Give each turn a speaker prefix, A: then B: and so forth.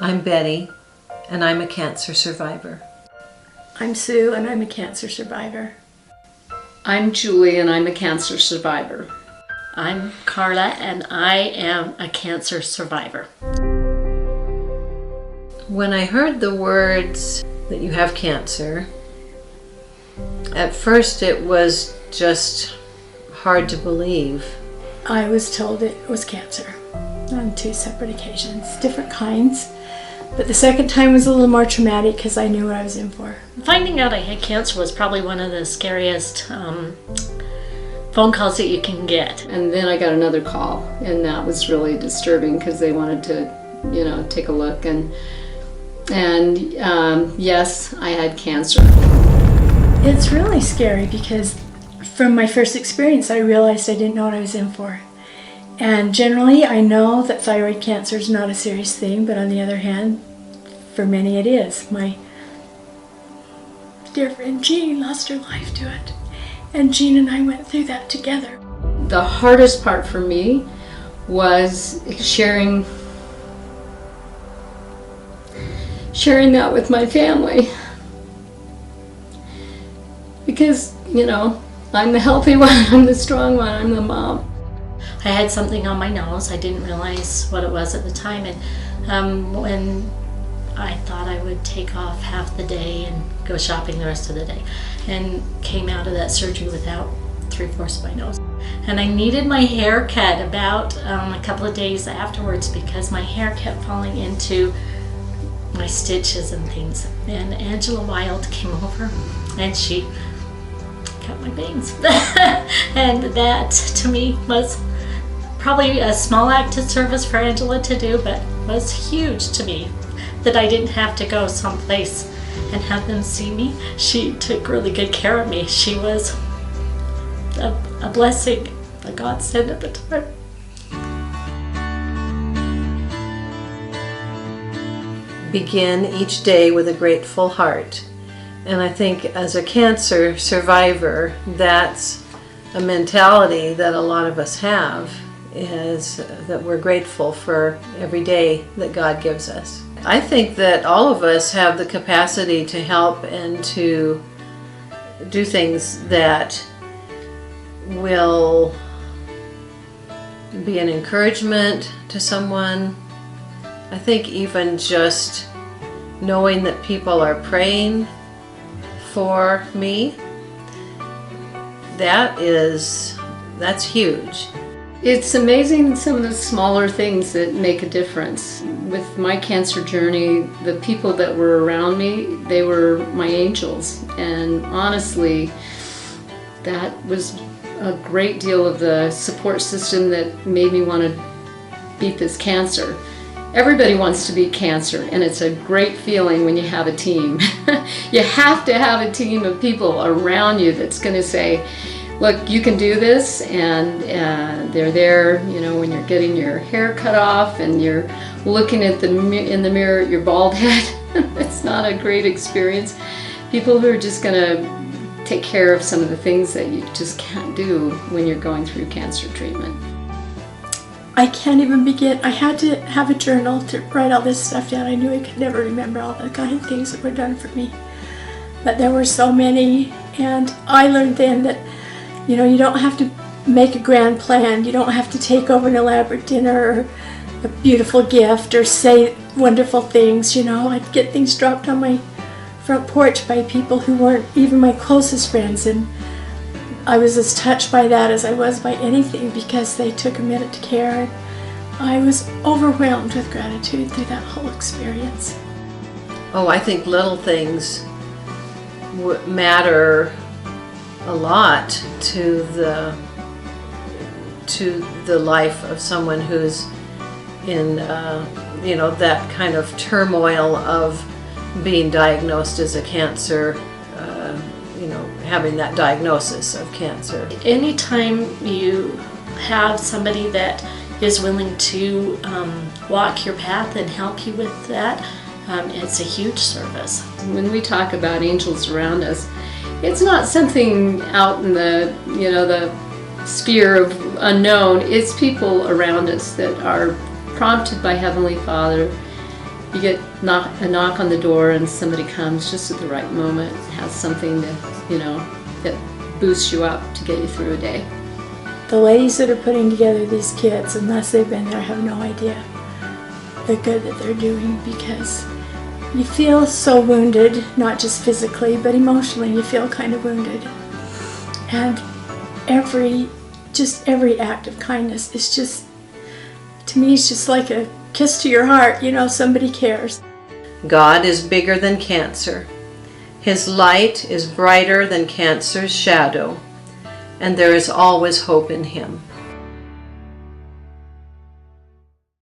A: I'm Betty, and I'm a cancer survivor.
B: I'm Sue, and I'm a cancer survivor.
C: I'm Julie, and I'm a cancer survivor.
D: I'm Carla, and I am a cancer survivor.
A: When I heard the words that you have cancer, at first it was just hard to believe.
B: I was told it was cancer on 2 separate occasions, different kinds. But the second time was a little more traumatic because I knew what I was in for.
D: Finding out I had cancer was probably one of the scariest phone calls that you can get.
C: And then I got another call, and that was really disturbing because they wanted to, take a look. And yes, I had cancer.
B: It's really scary because from my first experience, I realized I didn't know what I was in for. And generally, I know that thyroid cancer is not a serious thing, but on the other hand, for many it is. My dear friend Jean lost her life to it, and Jean and I went through that together.
C: The hardest part for me was sharing that with my family. Because, I'm the healthy one, I'm the strong one, I'm the mom.
D: I had something on my nose. I didn't realize what it was at the time, and when I thought I would take off half the day and go shopping the rest of the day, and came out of that surgery without 3/4 of my nose. And I needed my hair cut about a couple of days afterwards because my hair kept falling into my stitches and things. And Angela Wild came over and she cut my bangs. And that to me was probably a small act of service for Angela to do, but was huge to me that I didn't have to go someplace and have them see me. She took really good care of me. She was a blessing, a godsend at the time.
A: Begin each day with a grateful heart. And I think as a cancer survivor, that's a mentality that a lot of us have, is that we're grateful for every day that God gives us. I think that all of us have the capacity to help and to do things that will be an encouragement to someone. I think even just knowing that people are praying for me, that's huge.
C: It's amazing some of the smaller things that make a difference. With my cancer journey, the people that were around me, they were my angels. And honestly, that was a great deal of the support system that made me want to beat this cancer. Everybody wants to beat cancer, and it's a great feeling when you have a team. You have to have a team of people around you that's going to say, look, you can do this, and they're there, when you're getting your hair cut off and you're looking in the mirror at your bald head. It's not a great experience. People who are just going to take care of some of the things that you just can't do when you're going through cancer treatment.
B: I can't even begin. I had to have a journal to write all this stuff down. I knew I could never remember all the kind of things that were done for me. But there were so many, and I learned then that you don't have to make a grand plan. You don't have to take over an elaborate dinner or a beautiful gift or say wonderful things. I'd get things dropped on my front porch by people who weren't even my closest friends, and I was as touched by that as I was by anything because they took a minute to care. I was overwhelmed with gratitude through that whole experience.
A: Oh, I think little things matter a lot to the life of someone who's in that kind of turmoil of being diagnosed as a cancer, having that diagnosis of cancer.
D: Anytime you have somebody that is willing to walk your path and help you with that, it's a huge service.
C: When we talk about angels around us, it's not something out in the sphere of unknown. It's people around us that are prompted by Heavenly Father you get a knock on the door and somebody comes just at the right moment, has something that, that boosts you up to get you through a day.
B: The ladies that are putting together these kits, unless they've been there, have no idea the good that they're doing, because you feel so wounded, not just physically, but emotionally you feel kind of wounded. And every act of kindness is just, to me, it's just like a kiss to your heart. Somebody cares.
A: God is bigger than cancer. His light is brighter than cancer's shadow, and there is always hope in Him.